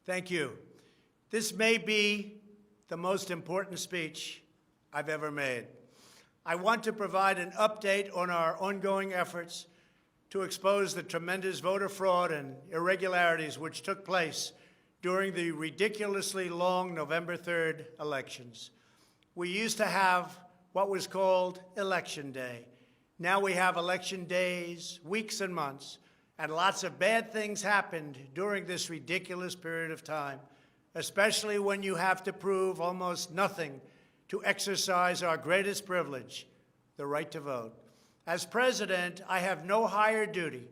Thank you. This may be the most important speech I've ever made. I want to provide an update on our ongoing efforts to expose the tremendous voter fraud and irregularities which took place during the ridiculously long November 3rd elections. We used to have what was called Election Day. Now we have election days, weeks and months, and lots of bad things happened during this ridiculous period of time, especially when you have to prove almost nothing to exercise our greatest privilege, the right to vote. As president, I have no higher duty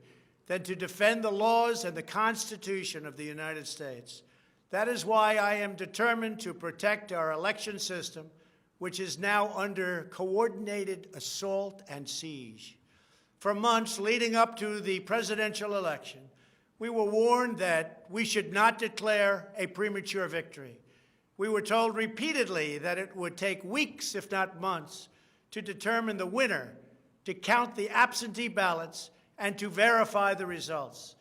than to defend the laws and the Constitution of the United States. That is why I am determined to protect our election system, which is now under coordinated assault and siege. For months leading up to the presidential election, we were warned that we should not declare a premature victory. We were told repeatedly that it would take weeks, if not months, to determine the winner, to count the absentee ballots, and to verify the results.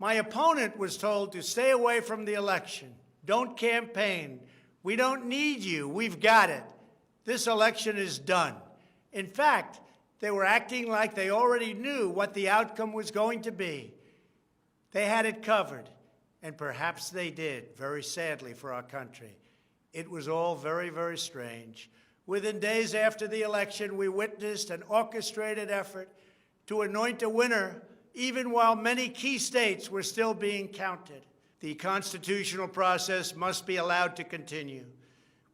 My opponent was told to stay away from the election. Don't campaign. We don't need you. We've got it. This election is done. In fact, they were acting like they already knew what the outcome was going to be. They had it covered, and perhaps they did, very sadly for our country. It was all very, very strange. Within days after the election, we witnessed an orchestrated effort to anoint a winner, even while many key states were still being counted. The constitutional process must be allowed to continue.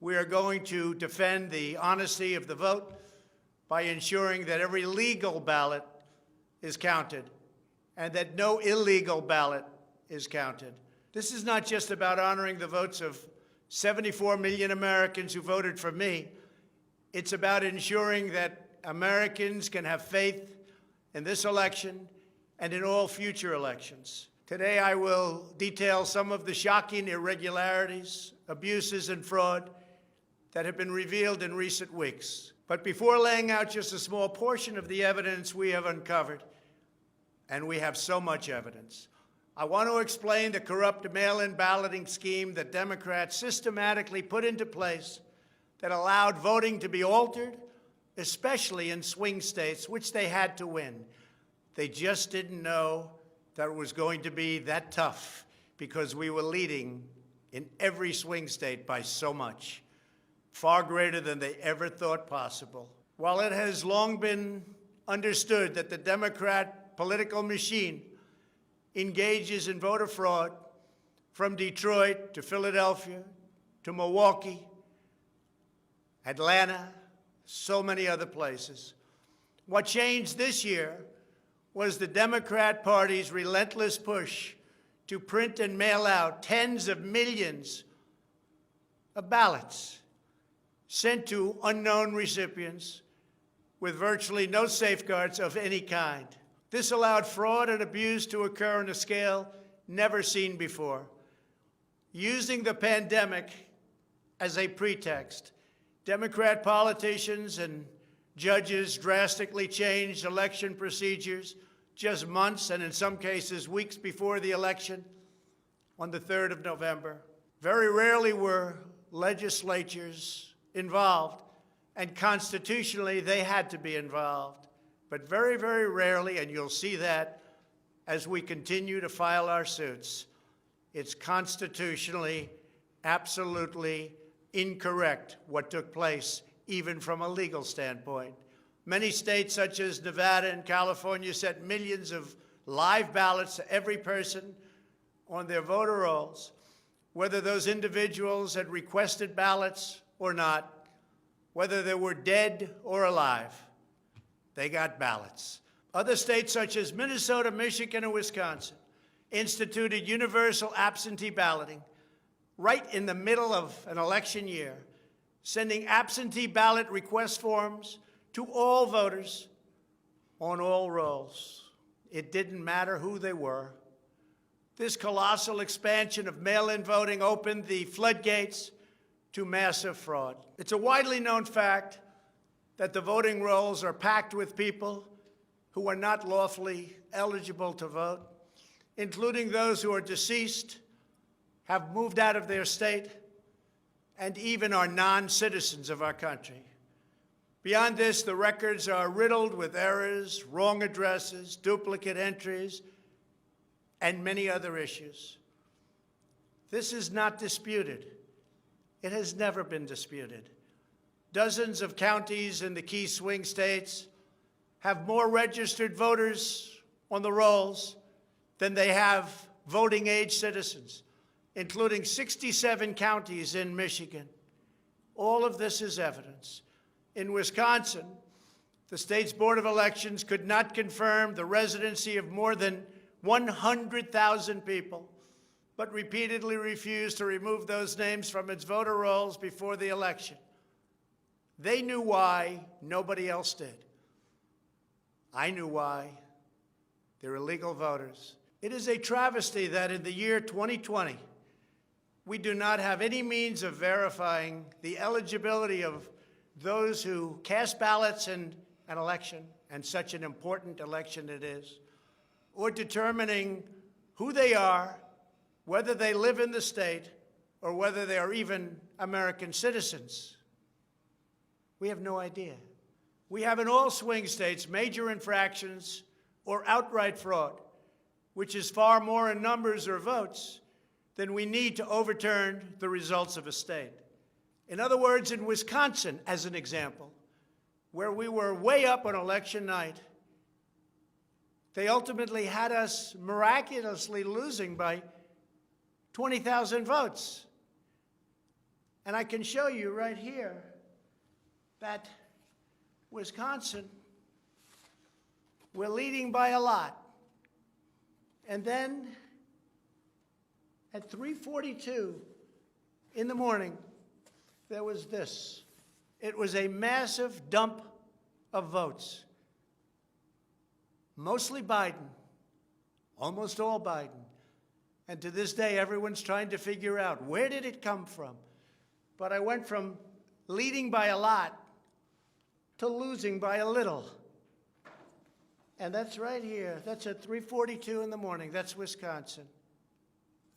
We are going to defend the honesty of the vote by ensuring that every legal ballot is counted and that no illegal ballot is counted. This is not just about honoring the votes of 74 million Americans who voted for me. It's about ensuring that Americans can have faith in this election and in all future elections. Today, I will detail some of the shocking irregularities, abuses, and fraud that have been revealed in recent weeks. But before laying out just a small portion of the evidence we have uncovered, and we have so much evidence, I want to explain the corrupt mail-in balloting scheme that Democrats systematically put into place that allowed voting to be altered, especially in swing states, which they had to win. They just didn't know that it was going to be that tough because we were leading in every swing state by so much, far greater than they ever thought possible. While it has long been understood that the Democrat political machine engages in voter fraud from Detroit to Philadelphia to Milwaukee, Atlanta, so many other places, what changed this year was the Democrat Party's relentless push to print and mail out tens of millions of ballots sent to unknown recipients with virtually no safeguards of any kind. This allowed fraud and abuse to occur on a scale never seen before. Using the pandemic as a pretext, Democrat politicians and judges drastically changed election procedures just months and in some cases weeks before the election on the 3rd of November. Very rarely were legislatures involved, and constitutionally they had to be involved. But very, very rarely, and you'll see that as we continue to file our suits, it's constitutionally absolutely incorrect what took place, even from a legal standpoint. Many states, such as Nevada and California, sent millions of live ballots to every person on their voter rolls, whether those individuals had requested ballots or not, whether they were dead or alive. They got ballots. Other states, such as Minnesota, Michigan, and Wisconsin, instituted universal absentee balloting right in the middle of an election year, sending absentee ballot request forms to all voters on all rolls. It didn't matter who they were. This colossal expansion of mail-in voting opened the floodgates to massive fraud. It's a widely known fact that the voting rolls are packed with people who are not lawfully eligible to vote, including those who are deceased, have moved out of their state and even are non-citizens of our country. Beyond this, the records are riddled with errors, wrong addresses, duplicate entries, and many other issues. This is not disputed. It has never been disputed. Dozens of counties in the key swing states have more registered voters on the rolls than they have voting-age citizens, including 67 counties in Michigan. All of this is evidence. In Wisconsin, the state's Board of Elections could not confirm the residency of more than 100,000 people, but repeatedly refused to remove those names from its voter rolls before the election. They knew why, nobody else did. I knew why. They're illegal voters. It is a travesty that in the year 2020, we do not have any means of verifying the eligibility of those who cast ballots in an election, and such an important election it is, or determining who they are, whether they live in the state, or whether they are even American citizens. We have no idea. We have in all swing states major infractions or outright fraud, which is far more in numbers or votes than we need to overturn the results of a state. In other words, in Wisconsin, as an example, where we were way up on election night, they ultimately had us miraculously losing by 20,000 votes. And I can show you right here that Wisconsin, we're leading by a lot. And then at 3:42 in the morning, there was this. It was a massive dump of votes. Mostly Biden, almost all Biden. And to this day, everyone's trying to figure out, where did it come from? But I went from leading by a lot to losing by a little. And that's right here. That's at 3:42 in the morning. That's Wisconsin.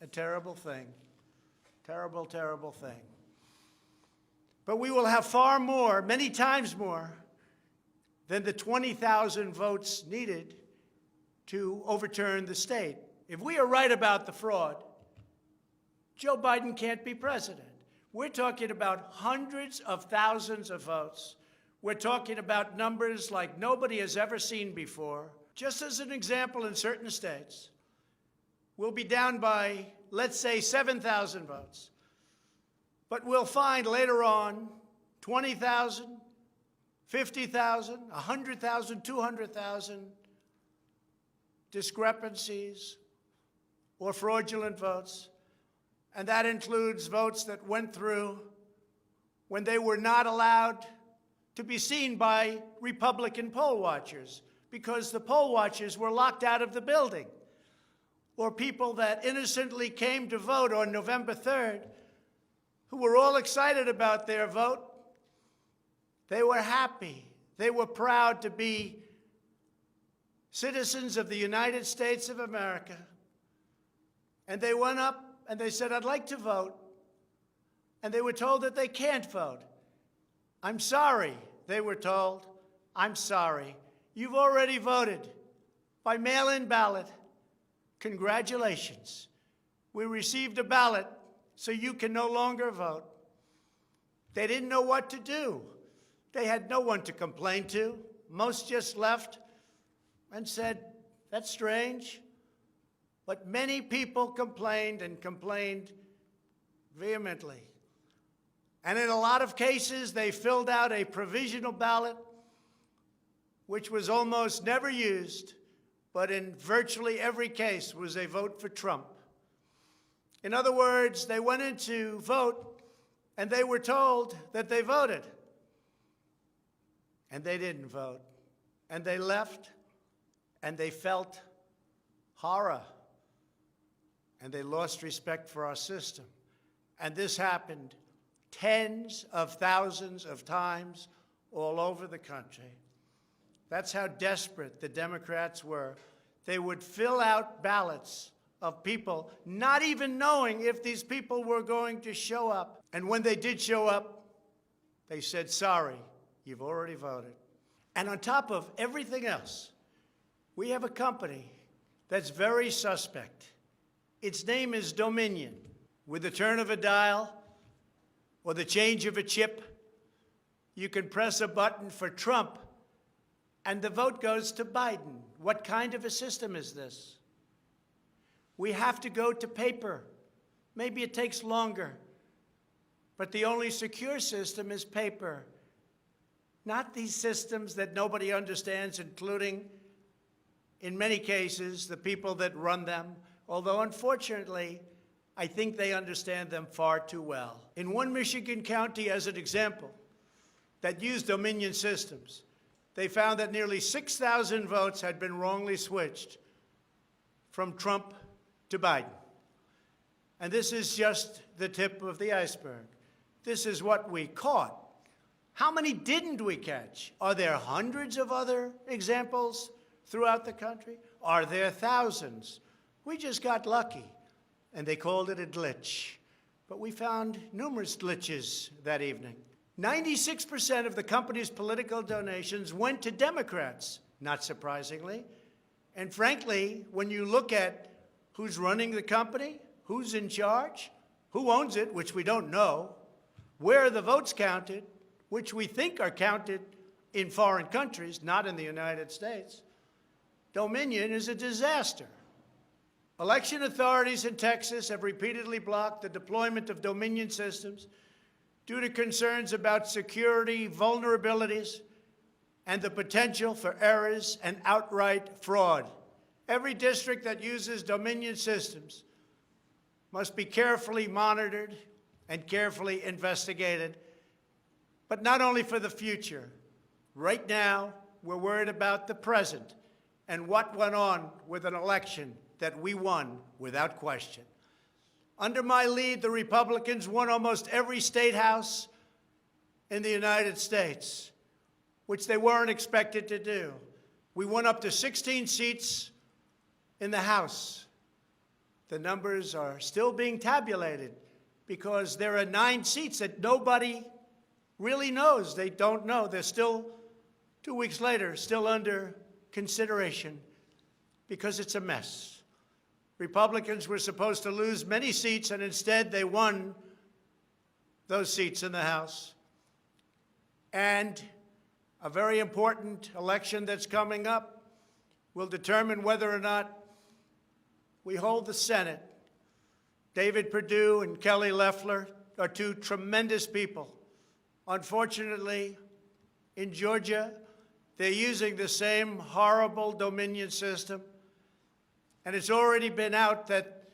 A terrible thing. Terrible, terrible thing. But we will have far more, many times more, than the 20,000 votes needed to overturn the state. If we are right about the fraud, Joe Biden can't be president. We're talking about hundreds of thousands of votes. We're talking about numbers like nobody has ever seen before. Just as an example, in certain states, we'll be down by, let's say, 7,000 votes. But we'll find later on 20,000, 50,000, 100,000, 200,000 discrepancies or fraudulent votes. And that includes votes that went through when they were not allowed to be seen by Republican poll watchers because the poll watchers were locked out of the building. Or people that innocently came to vote on November 3rd who were all excited about their vote. They were happy. They were proud to be citizens of the United States of America. And they went up and they said, I'd like to vote. And they were told that they can't vote. I'm sorry, they were told. I'm sorry. You've already voted by mail-in ballot. Congratulations. We received a ballot, so you can no longer vote. They didn't know what to do. They had no one to complain to. Most just left and said, that's strange. But many people complained and complained vehemently. And in a lot of cases, they filled out a provisional ballot, which was almost never used, but in virtually every case was a vote for Trump. In other words, they went in to vote, and they were told that they voted. And they didn't vote. And they left, and they felt horror. And they lost respect for our system. And this happened tens of thousands of times all over the country. That's how desperate the Democrats were. They would fill out ballots of people, not even knowing if these people were going to show up. And when they did show up, they said, sorry, you've already voted. And on top of everything else, we have a company that's very suspect. Its name is Dominion. With the turn of a dial or the change of a chip, you can press a button for Trump and the vote goes to Biden. What kind of a system is this? We have to go to paper. Maybe it takes longer, but the only secure system is paper. Not these systems that nobody understands, including, in many cases, the people that run them, although unfortunately, I think they understand them far too well. In one Michigan county, as an example, that used Dominion systems, they found that nearly 6,000 votes had been wrongly switched from Trump to Biden. And this is just the tip of the iceberg. This is what we caught. How many didn't we catch? Are there hundreds of other examples throughout the country? Are there thousands? We just got lucky, and they called it a glitch. But we found numerous glitches that evening. 96% of the company's political donations went to Democrats, not surprisingly. And frankly, when you look at who's running the company, who's in charge, who owns it, which we don't know, where are the votes counted, which we think are counted in foreign countries, not in the United States, Dominion is a disaster. Election authorities in Texas have repeatedly blocked the deployment of Dominion systems due to concerns about security vulnerabilities and the potential for errors and outright fraud. Every district that uses Dominion systems must be carefully monitored and carefully investigated, but not only for the future. Right now, we're worried about the present and what went on with an election that we won without question. Under my lead, the Republicans won almost every state house in the United States, which they weren't expected to do. We won up to 16 seats in the House. The numbers are still being tabulated because there are 9 seats that nobody really knows. They don't know. They're still, 2 weeks later, still under consideration because it's a mess. Republicans were supposed to lose many seats, and instead they won those seats in the House. And a very important election that's coming up will determine whether or not we hold the Senate. David Perdue and Kelly Loeffler are 2 tremendous people. Unfortunately, in Georgia, they're using the same horrible Dominion system. And it's already been out that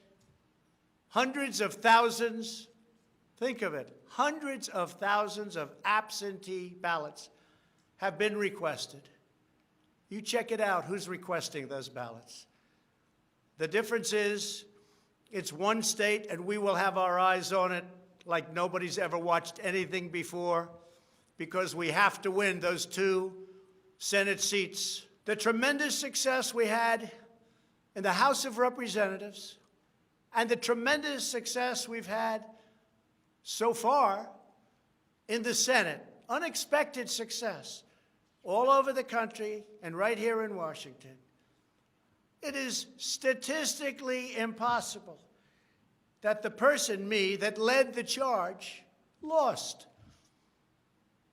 hundreds of thousands, think of it, hundreds of thousands of absentee ballots have been requested. You check it out, who's requesting those ballots. The difference is it's one state, and we will have our eyes on it like nobody's ever watched anything before, because we have to win those 2 Senate seats. The tremendous success we had in the House of Representatives and the tremendous success we've had so far in the Senate, unexpected success all over the country and right here in Washington. It is statistically impossible that the person, me, that led the charge lost.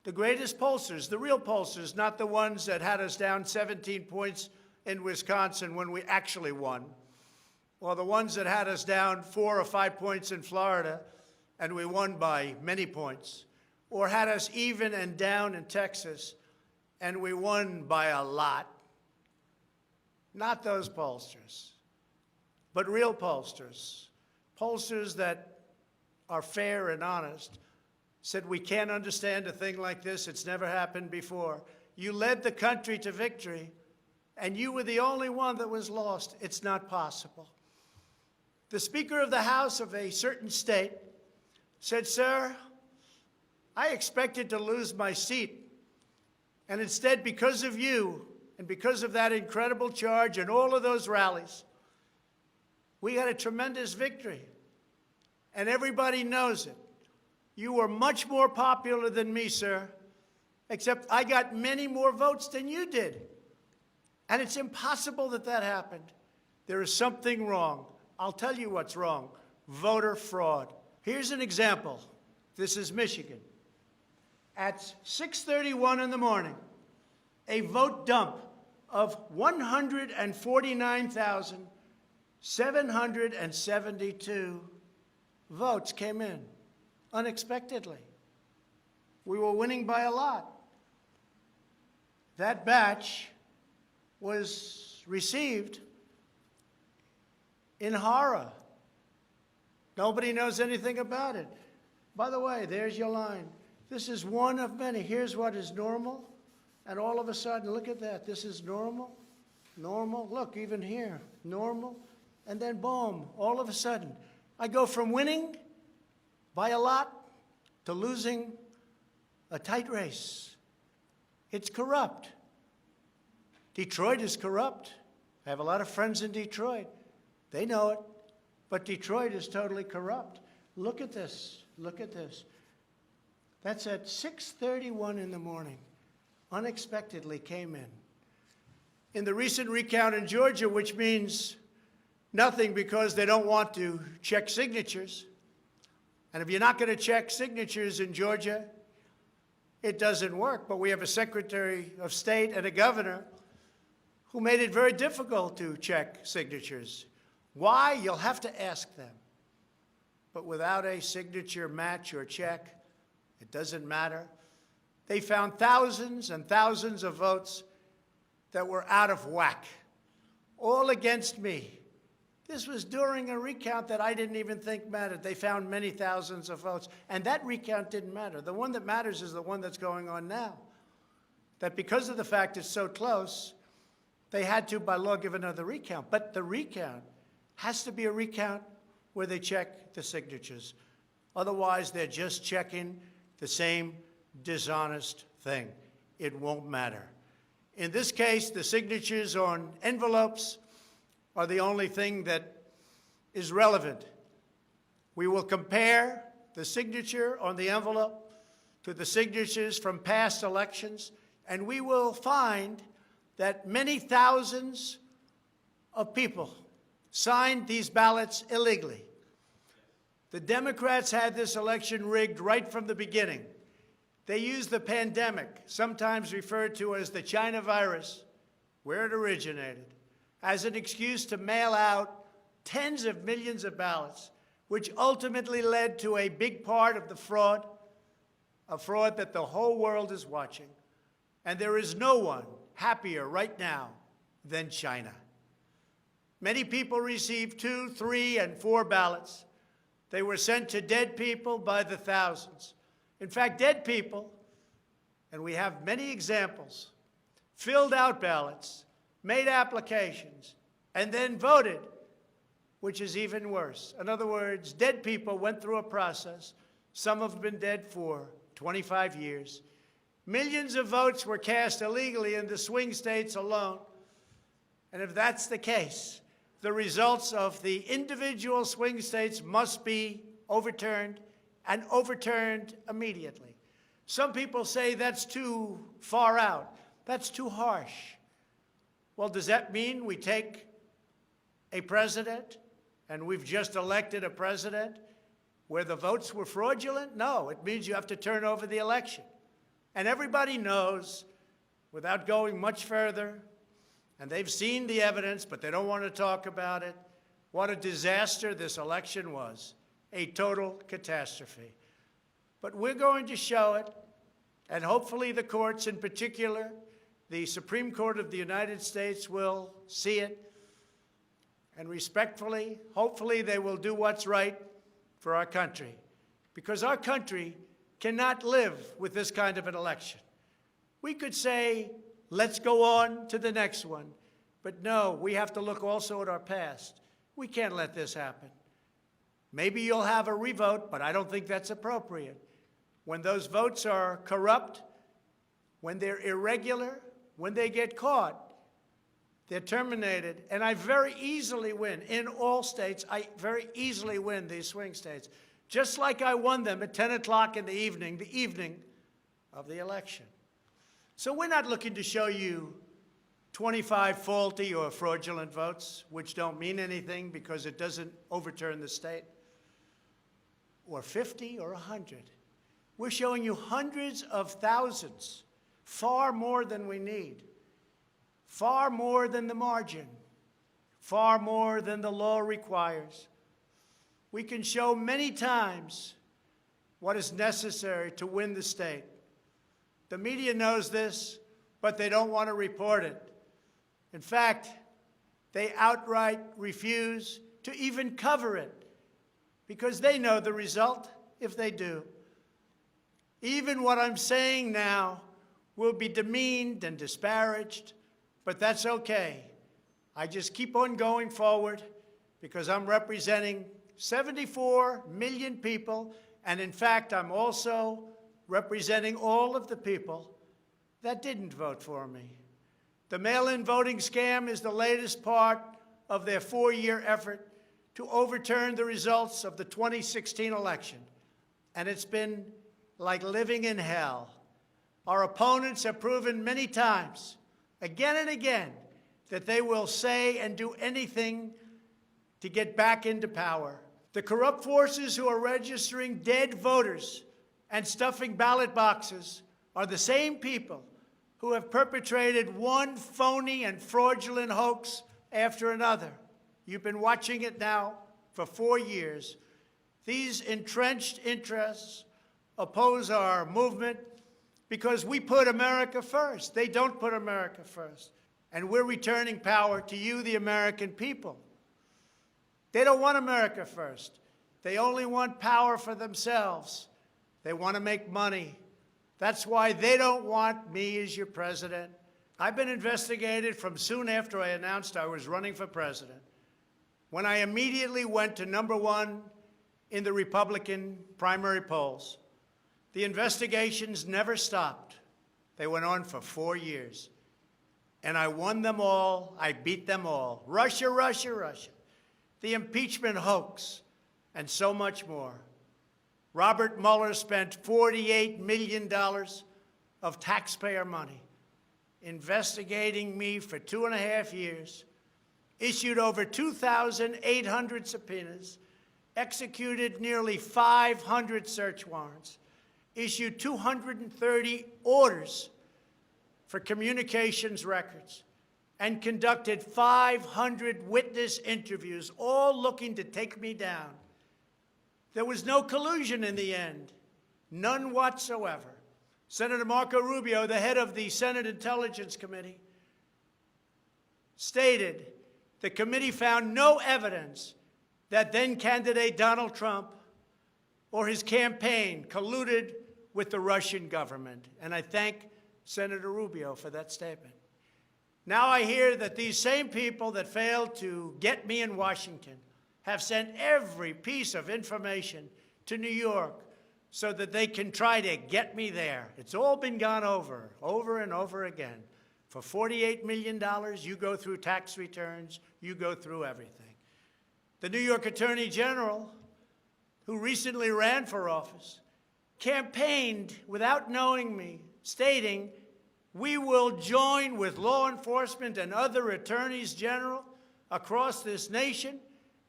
The greatest pollsters, the real pollsters, not the ones that had us down 17 points in Wisconsin when we actually won, or the ones that had us down 4 or 5 points in Florida and we won by many points, or had us even and down in Texas and we won by a lot. Not those pollsters, but real pollsters, pollsters that are fair and honest, said we can't understand a thing like this. It's never happened before. You led the country to victory, and you were the only one that was lost. It's not possible. The Speaker of the House of a certain state said, sir, I expected to lose my seat, and instead, because of you and because of that incredible charge and all of those rallies, We got a tremendous victory, and everybody knows it. You were much more popular than me, sir, except I got many more votes than you did. And it's impossible that that happened. There is something wrong. I'll tell you what's wrong. Voter fraud. Here's an example. This is Michigan. At 6:31 in the morning, a vote dump of 149,772 votes came in unexpectedly. We were winning by a lot. That batch was received in horror. Nobody knows anything about it. By the way, there's your line. This is one of many. Here's what is normal. And all of a sudden, look at that. This is normal, normal. Look, even here, normal. And then boom, all of a sudden, I go from winning by a lot to losing a tight race. It's corrupt. Detroit is corrupt. I have a lot of friends in Detroit. They know it. But Detroit is totally corrupt. Look at this. Look at this. That's at 6:31 in the morning. Unexpectedly came in. In the recent recount in Georgia, which means nothing because they don't want to check signatures. And if you're not going to check signatures in Georgia, it doesn't work. But we have a Secretary of State and a governor who made it very difficult to check signatures. Why? You'll have to ask them. But without a signature match or check, it doesn't matter. They found thousands and thousands of votes that were out of whack, all against me. This was during a recount that I didn't even think mattered. They found many thousands of votes, and that recount didn't matter. The one that matters is the one that's going on now. That because of the fact it's so close, they had to, by law, give another recount. But the recount has to be a recount where they check the signatures. Otherwise, they're just checking the same dishonest thing. It won't matter. In this case, the signatures on envelopes are the only thing that is relevant. We will compare the signature on the envelope to the signatures from past elections, and we will find that many thousands of people signed these ballots illegally. The Democrats had this election rigged right from the beginning. They used the pandemic, sometimes referred to as the China virus, where it originated, as an excuse to mail out tens of millions of ballots, which ultimately led to a big part of the fraud, a fraud that the whole world is watching. And there is no one happier right now than China. Many people received 2, 3, and 4 ballots. They were sent to dead people by the thousands. In fact, dead people, and we have many examples, filled out ballots, made applications, and then voted, which is even worse. In other words, dead people went through a process. Some have been dead for 25 years. Millions of votes were cast illegally in the swing states alone. And if that's the case, the results of the individual swing states must be overturned, and overturned immediately. Some people say that's too far out. That's too harsh. Well, does that mean we take a president, and we've just elected a president, where the votes were fraudulent? No, it means you have to turn over the election. And everybody knows, without going much further, and they've seen the evidence, but they don't want to talk about it, what a disaster this election was. A total catastrophe. But we're going to show it, and hopefully the courts, in particular, the Supreme Court of the United States, will see it. And respectfully, hopefully they will do what's right for our country. Because our country cannot live with this kind of an election. We could say, let's go on to the next one. But no, we have to look also at our past. We can't let this happen. Maybe you'll have a revote, but I don't think that's appropriate. When those votes are corrupt, when they're irregular, when they get caught, They're terminated, and I very easily win. In all states, I very easily win these swing states, just like I won them at 10 o'clock in the evening of the election. So we're not looking to show you 25 faulty or fraudulent votes, which don't mean anything because it doesn't overturn the state, or 50 or 100. We're showing you hundreds of thousands, far more than we need, far more than the margin, far more than the law requires. We can show many times what is necessary to win the state. The media knows this, but they don't want to report it. In fact, they outright refuse to even cover it because they know the result if they do. Even what I'm saying now will be demeaned and disparaged, but that's okay. I just keep on going forward because I'm representing 74 million people, and in fact, I'm also representing all of the people that didn't vote for me. The mail-in voting scam is the latest part of their 4-year effort to overturn the results of the 2016 election, and it's been like living in hell. Our opponents have proven many times, again and again, that they will say and do anything to get back into power. The corrupt forces who are registering dead voters and stuffing ballot boxes are the same people who have perpetrated one phony and fraudulent hoax after another. You've been watching it now for 4 years. These entrenched interests oppose our movement because we put America first. They don't put America first. And we're returning power to you, the American people. They don't want America first. They only want power for themselves. They want to make money. That's why they don't want me as your president. I've been investigated from soon after I announced I was running for president, when I immediately went to #1 in the Republican primary polls. The investigations never stopped. They went on for 4 years. And I won them all. I beat them all. Russia, Russia, Russia. The impeachment hoax, and so much more. Robert Mueller spent $48 million of taxpayer money investigating me for 2.5 years, issued over 2,800 subpoenas, executed nearly 500 search warrants, issued 230 orders for communications records, and conducted 500 witness interviews, all looking to take me down. There was no collusion in the end, none whatsoever. Senator Marco Rubio, the head of the Senate Intelligence Committee, stated the committee found no evidence that then-candidate Donald Trump or his campaign colluded with the Russian government. And I thank Senator Rubio for that statement. Now I hear that these same people that failed to get me in Washington have sent every piece of information to New York so that they can try to get me there. It's all been gone over and over again. For $48 million, you go through tax returns, you go through everything. The New York Attorney General, who recently ran for office, campaigned without knowing me, stating, "We will join with law enforcement and other attorneys general across this nation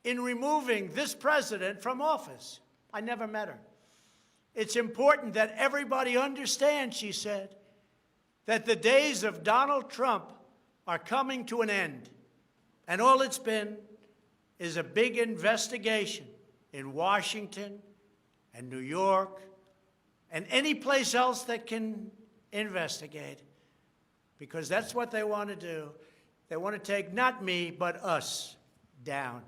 in removing this president from office." I never met her. It's important that everybody understand, she said, that the days of Donald Trump are coming to an end. And all it's been is a big investigation in Washington and New York and any place else that can investigate, because that's what they want to do. They want to take not me, but us down.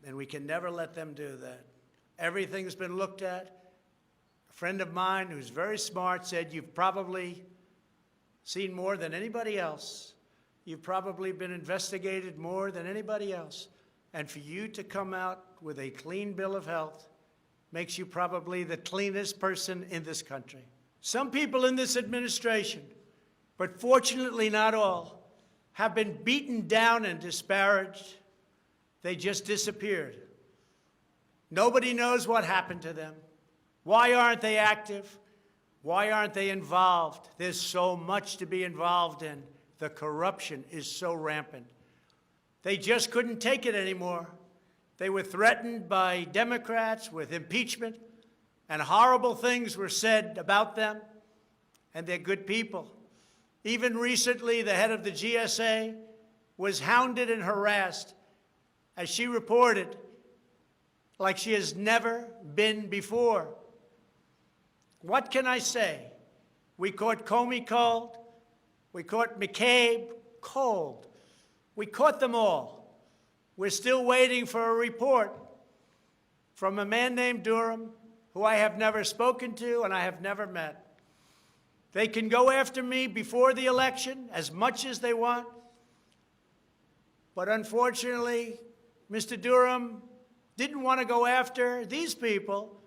And we can never let them do that. Everything's been looked at. A friend of mine who's very smart said, "You've probably seen more than anybody else. You've probably been investigated more than anybody else. And for you to come out with a clean bill of health makes you probably the cleanest person in this country." Some people in this administration, but fortunately not all, have been beaten down and disparaged. They just disappeared. Nobody knows what happened to them. Why aren't they active? Why aren't they involved? There's so much to be involved in. The corruption is so rampant. They just couldn't take it anymore. They were threatened by Democrats with impeachment, and horrible things were said about them, and they're good people. Even recently, the head of the GSA was hounded and harassed, as she reported, like she has never been before. What can I say? We caught Comey cold. We caught McCabe cold. We caught them all. We're still waiting for a report from a man named Durham, who I have never spoken to and I have never met. They can go after me before the election as much as they want, but unfortunately, Mr. Durham didn't want to go after these people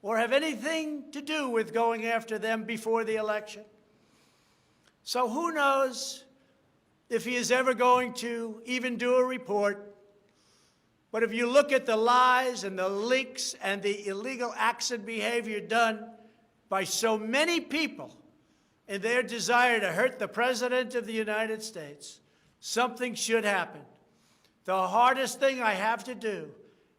or have anything to do with going after them before the election. So who knows if he is ever going to even do a report. But if you look at the lies and the leaks and the illegal acts and behavior done by so many people in their desire to hurt the President of the United States, something should happen. The hardest thing I have to do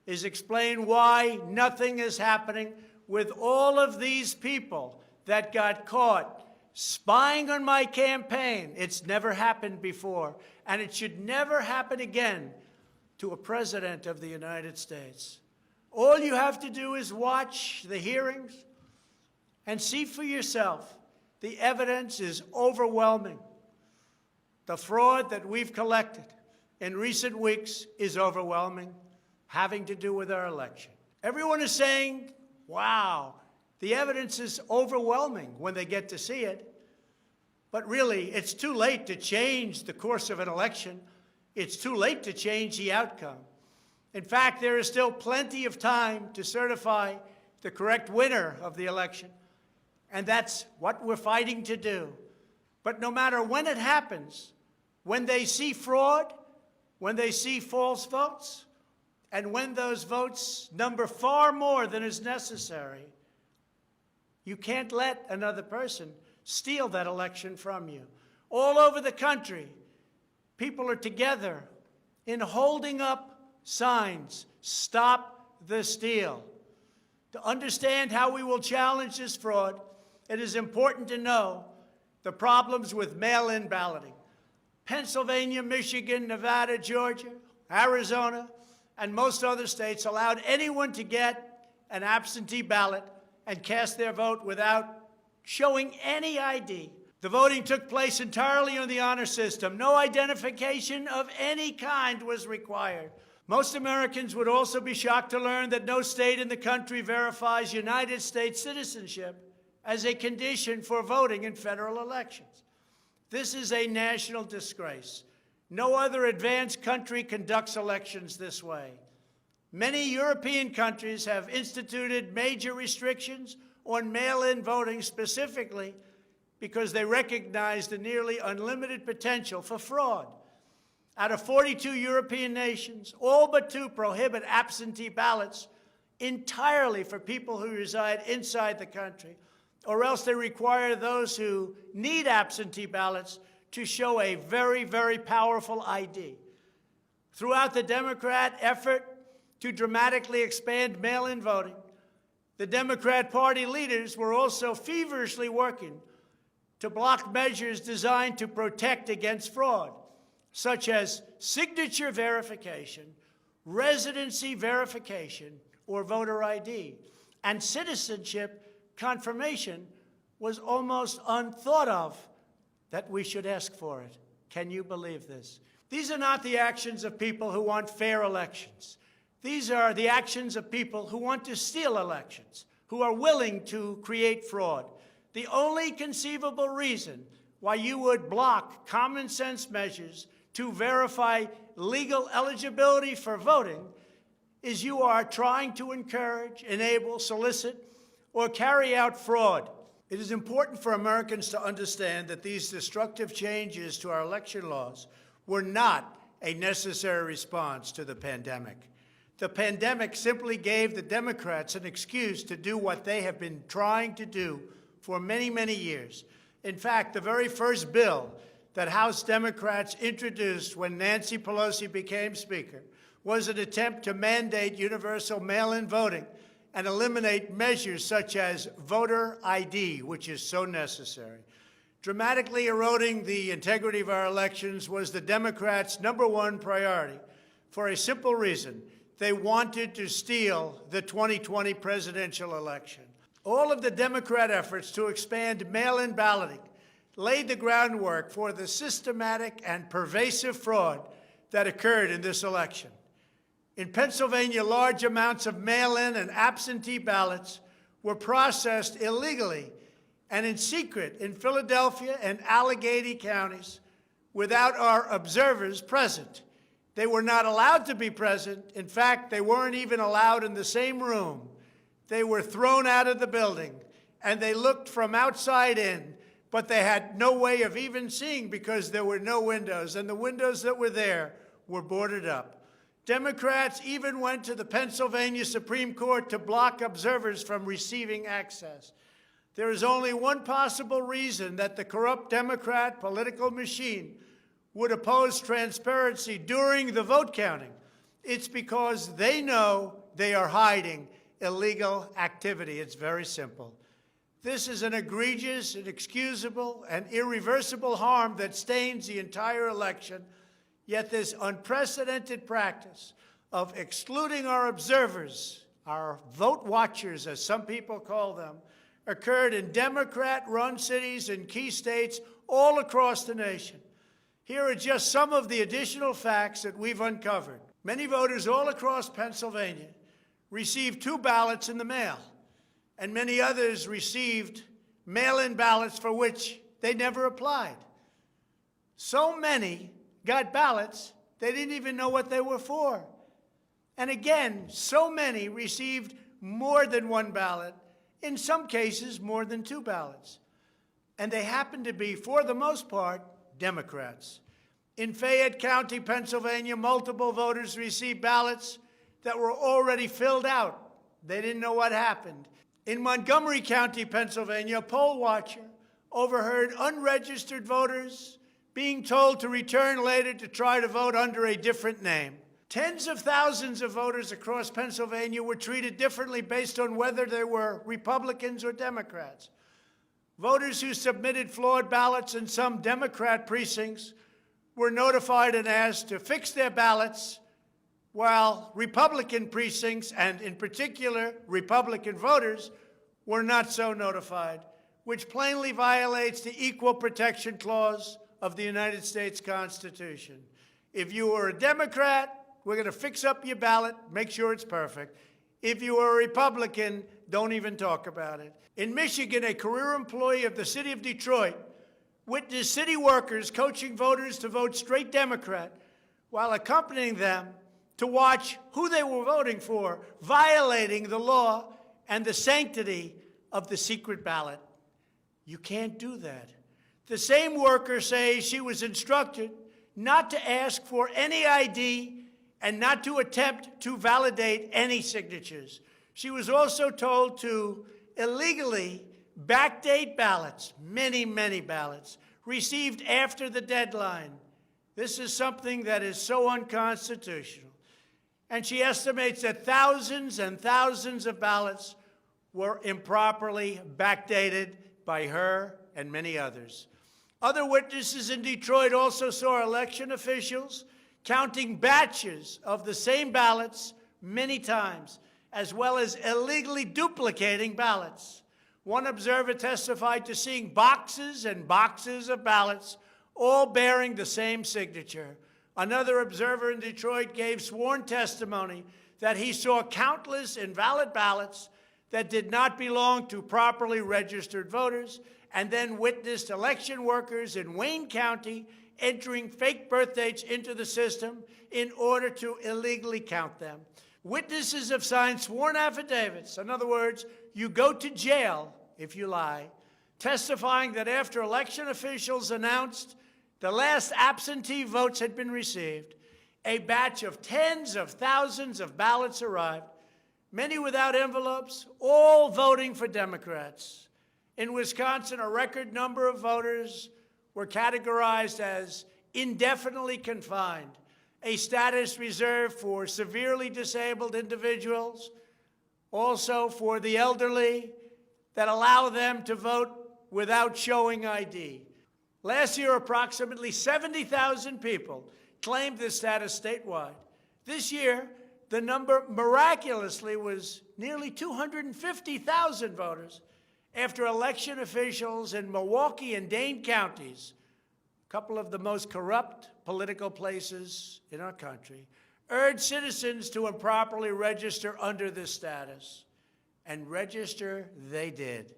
is explain why nothing is happening with all of these people that got caught spying on my campaign. It's never happened before, and it should never happen again to a president of the United States. All you have to do is watch the hearings and see for yourself. The evidence is overwhelming. The fraud that we've collected in recent weeks is overwhelming, having to do with our election. Everyone is saying, wow, the evidence is overwhelming when they get to see it. But really, it's too late to change the course of an election. It's too late to change the outcome. In fact, there is still plenty of time to certify the correct winner of the election. And that's what we're fighting to do. But no matter when it happens, when they see fraud, when they see false votes, and when those votes number far more than is necessary, you can't let another person steal that election from you. All over the country, people are together in holding up signs, "Stop the Steal." To understand how we will challenge this fraud, it is important to know the problems with mail-in balloting. Pennsylvania, Michigan, Nevada, Georgia, Arizona, and most other states allowed anyone to get an absentee ballot and cast their vote without showing any ID. The voting took place entirely on the honor system. No identification of any kind was required. Most Americans would also be shocked to learn that no state in the country verifies United States citizenship as a condition for voting in federal elections. This is a national disgrace. No other advanced country conducts elections this way. Many European countries have instituted major restrictions on mail-in voting specifically because they recognize the nearly unlimited potential for fraud. Out of 42 European nations, all but 2 prohibit absentee ballots entirely for people who reside inside the country, or else they require those who need absentee ballots to show a very, very powerful ID. Throughout the Democrat effort to dramatically expand mail-in voting, the Democrat Party leaders were also feverishly working to block measures designed to protect against fraud, such as signature verification, residency verification, or voter ID, and citizenship confirmation was almost unthought of that we should ask for it. Can you believe this? These are not the actions of people who want fair elections. These are the actions of people who want to steal elections, who are willing to create fraud. The only conceivable reason why you would block common sense measures to verify legal eligibility for voting is you are trying to encourage, enable, solicit, or carry out fraud. It is important for Americans to understand that these destructive changes to our election laws were not a necessary response to the pandemic. The pandemic simply gave the Democrats an excuse to do what they have been trying to do for many, many years. In fact, the very first bill that House Democrats introduced when Nancy Pelosi became Speaker was an attempt to mandate universal mail-in voting and eliminate measures such as voter ID, which is so necessary. Dramatically eroding the integrity of our elections was the Democrats' #1 priority for a simple reason. They wanted to steal the 2020 presidential election. All of the Democrat efforts to expand mail-in balloting laid the groundwork for the systematic and pervasive fraud that occurred in this election. In Pennsylvania, large amounts of mail-in and absentee ballots were processed illegally and in secret in Philadelphia and Allegheny counties without our observers present. They were not allowed to be present. In fact, they weren't even allowed in the same room. They were thrown out of the building, and they looked from outside in, but they had no way of even seeing because there were no windows, and the windows that were there were boarded up. Democrats even went to the Pennsylvania Supreme Court to block observers from receiving access. There is only one possible reason that the corrupt Democrat political machine would oppose transparency during the vote counting. It's because they know they are hiding illegal activity. It's very simple. This is an egregious, inexcusable, and irreversible harm that stains the entire election. Yet this unprecedented practice of excluding our observers, our vote watchers, as some people call them, occurred in Democrat-run cities and key states all across the nation. Here are just some of the additional facts that we've uncovered. Many voters all across Pennsylvania received 2 ballots in the mail, and many others received mail-in ballots for which they never applied. So many got ballots, they didn't even know what they were for. And again, so many received more than 1 ballot, in some cases more than 2 ballots. And they happened to be, for the most part, Democrats. In Fayette County, Pennsylvania, multiple voters received ballots that were already filled out. They didn't know what happened. In Montgomery County, Pennsylvania, a poll watcher overheard unregistered voters being told to return later to try to vote under a different name. Tens of thousands of voters across Pennsylvania were treated differently based on whether they were Republicans or Democrats. Voters who submitted flawed ballots in some Democrat precincts were notified and asked to fix their ballots, while Republican precincts, and in particular Republican voters, were not so notified, which plainly violates the Equal Protection Clause of the United States Constitution. If you were a Democrat, we're going to fix up your ballot, make sure it's perfect. If you are a Republican, don't even talk about it. In Michigan, a career employee of the city of Detroit witnessed city workers coaching voters to vote straight Democrat while accompanying them to watch who they were voting for, violating the law and the sanctity of the secret ballot. You can't do that. The same worker says she was instructed not to ask for any ID and not to attempt to validate any signatures. She was also told to illegally backdate ballots, many, many ballots, received after the deadline. This is something that is so unconstitutional. And she estimates that thousands and thousands of ballots were improperly backdated by her and many others. Other witnesses in Detroit also saw election officials counting batches of the same ballots many times, as well as illegally duplicating ballots. One observer testified to seeing boxes and boxes of ballots, all bearing the same signature. Another observer in Detroit gave sworn testimony that he saw countless invalid ballots that did not belong to properly registered voters, and then witnessed election workers in Wayne County entering fake birth dates into the system in order to illegally count them. Witnesses have signed sworn affidavits. In other words, you go to jail if you lie. testifying that after election officials announced the last absentee votes had been received, a batch of tens of thousands of ballots arrived, many without envelopes, all voting for Democrats. In Wisconsin, a record number of voters were categorized as indefinitely confined, a status reserved for severely disabled individuals, also for the elderly, that allow them to vote without showing ID. Last year, approximately 70,000 people claimed this status statewide. This year, the number miraculously was nearly 250,000 voters after election officials in Milwaukee and Dane counties, a couple of the most corrupt political places in our country, urged citizens to improperly register under this status. And register they did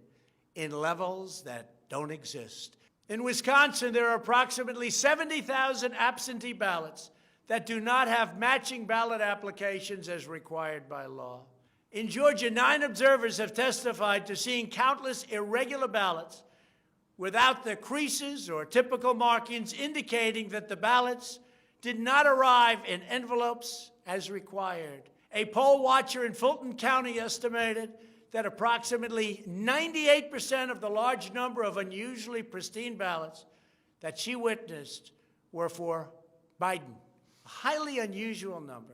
in levels that don't exist. In Wisconsin, there are approximately 70,000 absentee ballots that do not have matching ballot applications as required by law. In Georgia, 9 observers have testified to seeing countless irregular ballots without the creases or typical markings indicating that the ballots did not arrive in envelopes as required. A poll watcher in Fulton County estimated that approximately 98% of the large number of unusually pristine ballots that she witnessed were for Biden, a highly unusual number.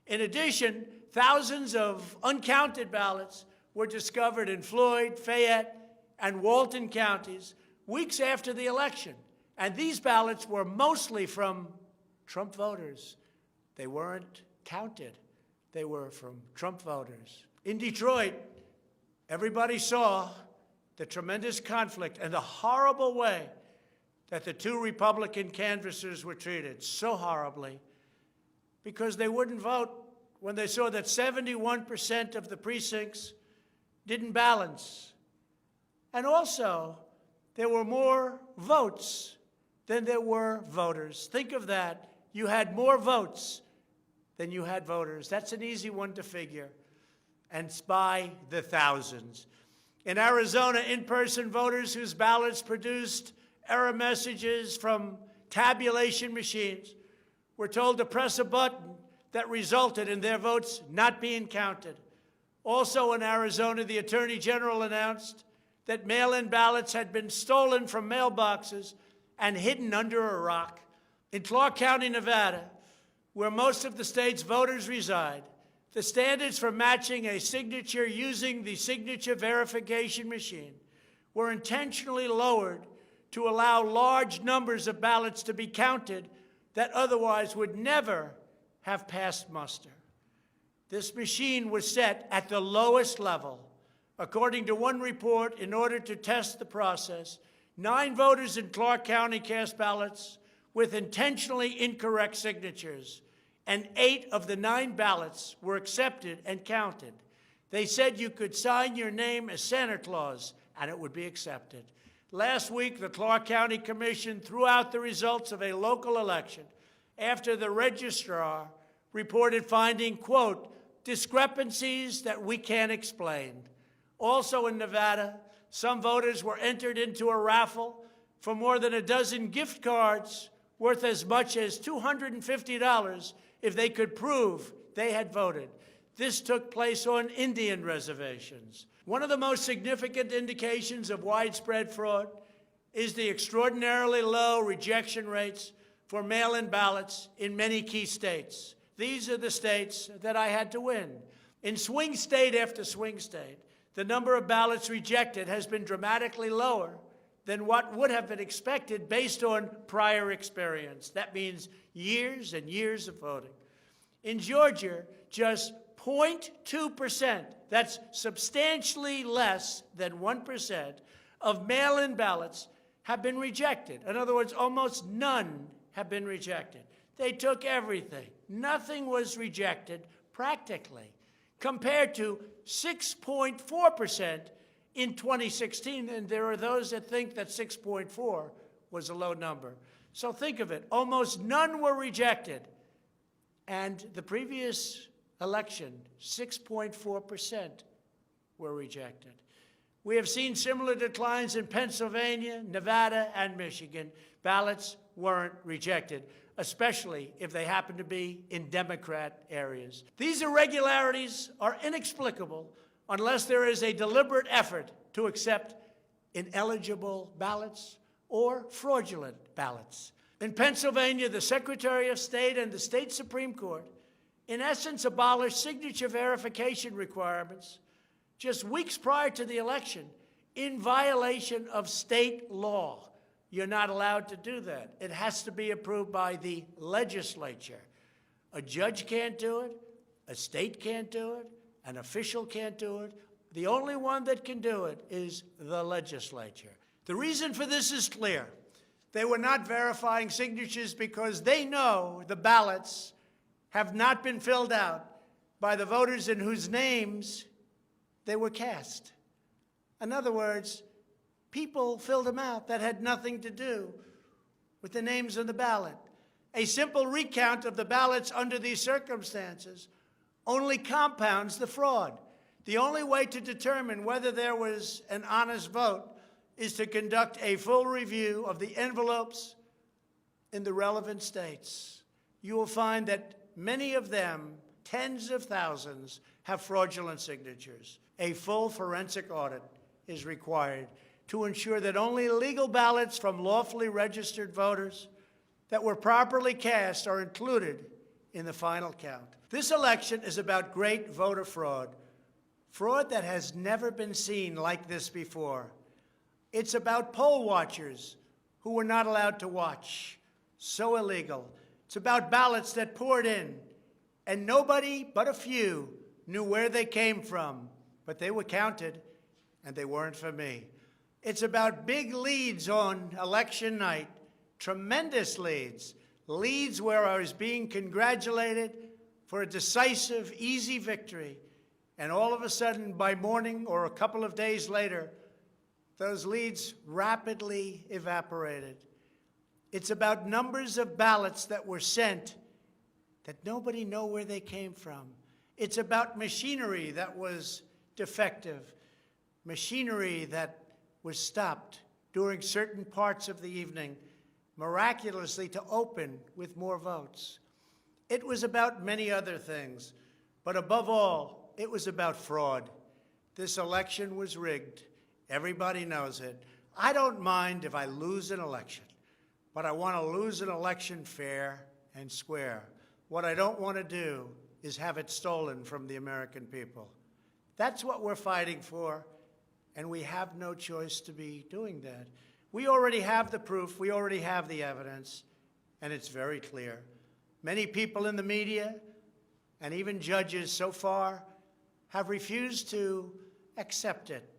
In addition, thousands of uncounted ballots were discovered in Floyd, Fayette, and Walton counties weeks after the election, and these ballots were mostly from Trump voters. They weren't counted. They were from Trump voters. In Detroit, everybody saw the tremendous conflict and the horrible way that the 2 Republican canvassers were treated, so horribly, because they wouldn't vote when they saw that 71% of the precincts didn't balance. And also, there were more votes than there were voters. Think of that. You had more votes than you had voters. That's an easy one to figure. And it's by the thousands. In Arizona, in-person voters whose ballots produced error messages from tabulation machines were told to press a button that resulted in their votes not being counted. Also in Arizona, the Attorney General announced that mail-in ballots had been stolen from mailboxes and hidden under a rock. In Clark County, Nevada, where most of the state's voters reside, the standards for matching a signature using the signature verification machine were intentionally lowered to allow large numbers of ballots to be counted that otherwise would never have passed muster. This machine was set at the lowest level. According to one report, in order to test the process, 9 voters in Clark County cast ballots with intentionally incorrect signatures, and 8 of the 9 ballots were accepted and counted. They said you could sign your name as Santa Claus, and it would be accepted. Last week, the Clark County Commission threw out the results of a local election after the registrar reported finding, quote, discrepancies that we can't explain. Also in Nevada, some voters were entered into a raffle for more than a dozen gift cards worth as much as $250 if they could prove they had voted. This took place on Indian reservations. One of the most significant indications of widespread fraud is the extraordinarily low rejection rates for mail-in ballots in many key states. These are the states that I had to win. In swing state after swing state, the number of ballots rejected has been dramatically lower than what would have been expected based on prior experience. That means years and years of voting. In Georgia, just 0.2%, that's substantially less than 1%, of mail-in ballots have been rejected. In other words, almost none have been rejected. They took everything. Nothing was rejected practically, compared to 6.4% in 2016, and there are those that think that 6.4 was a low number. So think of it, almost none were rejected, and the previous election, 6.4% were rejected. We have seen similar declines in Pennsylvania, Nevada, and Michigan. Ballots weren't rejected, especially if they happen to be in Democrat areas. These irregularities are inexplicable unless there is a deliberate effort to accept ineligible ballots or fraudulent ballots. In Pennsylvania, the Secretary of State and the state Supreme Court, in essence, abolished signature verification requirements just weeks prior to the election in violation of state law. You're not allowed to do that. It has to be approved by the legislature. A judge can't do it, a state can't do it, an official can't do it. The only one that can do it is the legislature. The reason for this is clear. They were not verifying signatures because they know the ballots have not been filled out by the voters in whose names they were cast. In other words, people filled them out that had nothing to do with the names on the ballot. A simple recount of the ballots under these circumstances only compounds the fraud. The only way to determine whether there was an honest vote is to conduct a full review of the envelopes in the relevant states. You will find that many of them, tens of thousands, have fraudulent signatures. A full forensic audit is required to ensure that only legal ballots from lawfully registered voters that were properly cast are included in the final count. This election is about great voter fraud, fraud that has never been seen like this before. It's about poll watchers who were not allowed to watch. So illegal. It's about ballots that poured in, and nobody but a few knew where they came from, but they were counted, and they weren't for me. It's about big leads on election night, tremendous leads, leads where I was being congratulated for a decisive, easy victory, and all of a sudden, by morning or a couple of days later, those leads rapidly evaporated. It's about numbers of ballots that were sent that nobody knew where they came from. It's about machinery that was defective, machinery that was stopped during certain parts of the evening, miraculously to open with more votes. It was about many other things, but above all, it was about fraud. This election was rigged. Everybody knows it. I don't mind if I lose an election, but I want to lose an election fair and square. What I don't want to do is have it stolen from the American people. That's what we're fighting for, and we have no choice to be doing that. We already have the proof, we already have the evidence, and it's very clear. Many people in the media and even judges so far have refused to accept it.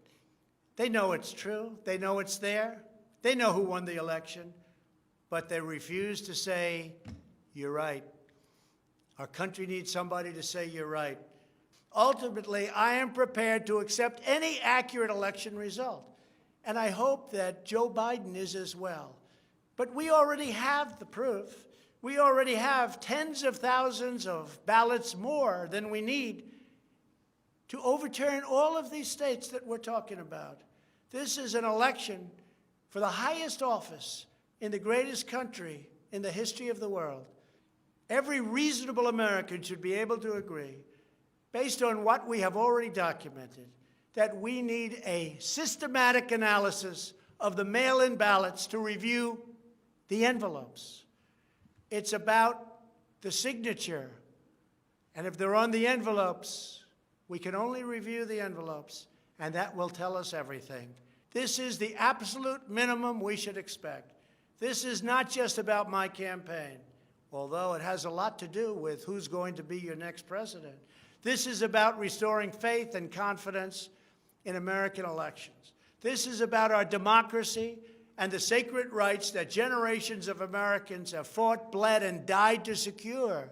They know it's true. They know it's there. They know who won the election. But they refuse to say, you're right. Our country needs somebody to say you're right. Ultimately, I am prepared to accept any accurate election result. And I hope that Joe Biden is as well. But we already have the proof. We already have tens of thousands of ballots more than we need to overturn all of these states that we're talking about. This is an election for the highest office in the greatest country in the history of the world. Every reasonable American should be able to agree, based on what we have already documented, that we need a systematic analysis of the mail-in ballots to review the envelopes. It's about the signature. And if they're on the envelopes, we can only review the envelopes, and that will tell us everything. This is the absolute minimum we should expect. This is not just about my campaign, although it has a lot to do with who's going to be your next president. This is about restoring faith and confidence in American elections. This is about our democracy and the sacred rights that generations of Americans have fought, bled, and died to secure.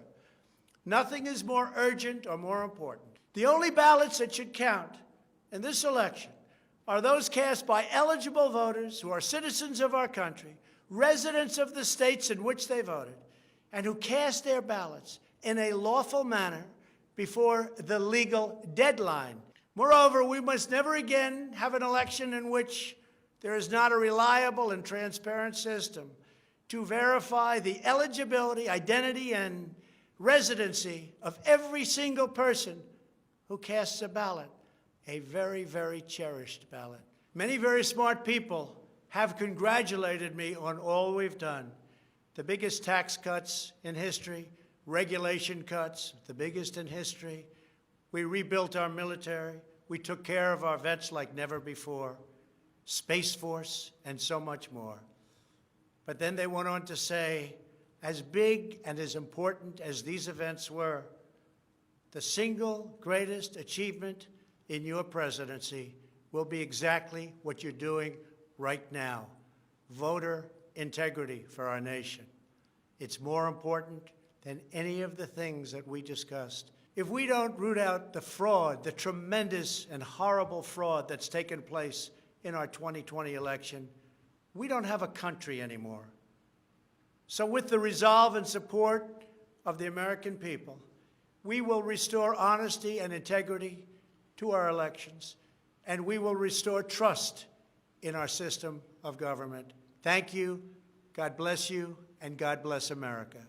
Nothing is more urgent or more important. The only ballots that should count in this election are those cast by eligible voters who are citizens of our country, residents of the states in which they voted, and who cast their ballots in a lawful manner before the legal deadline. Moreover, we must never again have an election in which there is not a reliable and transparent system to verify the eligibility, identity, and residency of every single person who casts a ballot, a very, very cherished ballot. Many very smart people have congratulated me on all we've done. The biggest tax cuts in history, regulation cuts, the biggest in history. We rebuilt our military. We took care of our vets like never before. Space Force, and so much more. But then they went on to say, as big and as important as these events were, the single greatest achievement in your presidency will be exactly what you're doing right now, voter integrity for our nation. It's more important than any of the things that we discussed. If we don't root out the fraud, the tremendous and horrible fraud that's taken place in our 2020 election, we don't have a country anymore. So with the resolve and support of the American people, we will restore honesty and integrity to our elections, and we will restore trust in our system of government. Thank you, God bless you, and God bless America.